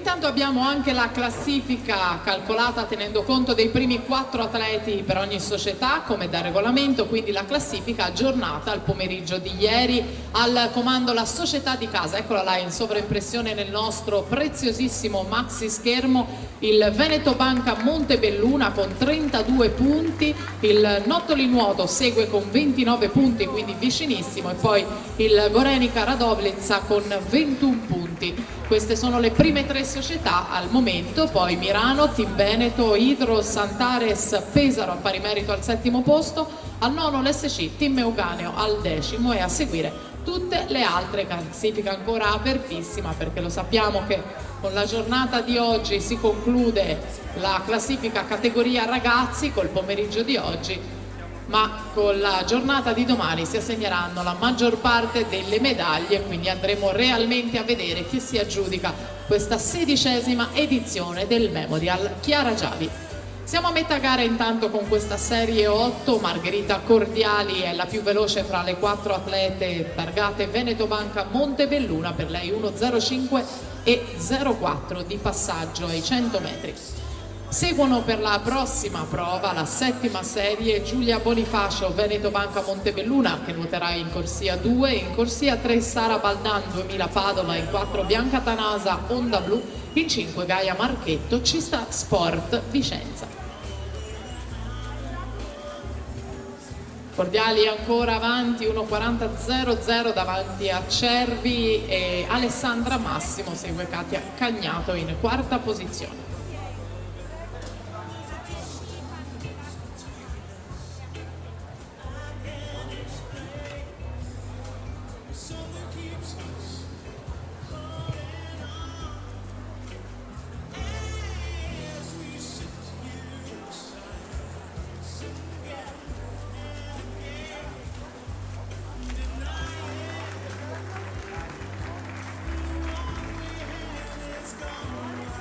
intanto abbiamo anche la classifica calcolata tenendo conto dei primi 4 atleti per ogni società come da regolamento, quindi la classifica aggiornata al pomeriggio di ieri. Al comando la società di casa, eccola là in sovraimpressione nel nostro preziosissimo maxi schermo, il Veneto Banca Montebelluna con 32 punti, il Nottoli Nuoto segue con 29 punti, quindi vicinissimo, e poi il Gorenica Radovlezza con 21 punti. Queste sono le prime 3 società al momento, poi Mirano, Team Veneto, Idros, Antares, Pesaro a pari merito al 7° posto, al 9° l'SC, Team Euganeo al 10° e a seguire tutte le altre. Classifica ancora apertissima, perché lo sappiamo che con la giornata di oggi si conclude la classifica categoria ragazzi col pomeriggio di oggi, ma con la giornata di domani si assegneranno la maggior parte delle medaglie, quindi andremo realmente a vedere chi si aggiudica questa 16ª edizione del Memorial Chiara Giavi. Siamo a metà gara intanto con questa serie 8, Margherita Cordiali è la più veloce fra le 4 atlete targate Veneto Banca Montebelluna, per lei 1:05 e 0:4 di passaggio ai 100 metri. Seguono per la prossima prova la 7ª serie Giulia Bonifacio Veneto Banca Montebelluna, che nuoterà in corsia 2, in corsia 3 Sara Baldan 2000 Padova, in 4 Bianca Tanasa Onda Blu, in 5 Gaia Marchetto Cista Sport Vicenza. Cordiali ancora avanti, 1:40.00 davanti a Cervi, e Alessandra Massimo segue Katia Cagnato in 4ª posizione.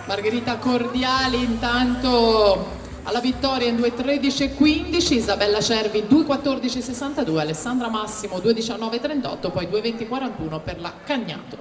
Margherita Cordiali intanto alla vittoria in 2:13.15, Isabella Cervi 2:14.62, Alessandra Massimo 2:19.38, poi 2:20.41 per la Cagnato.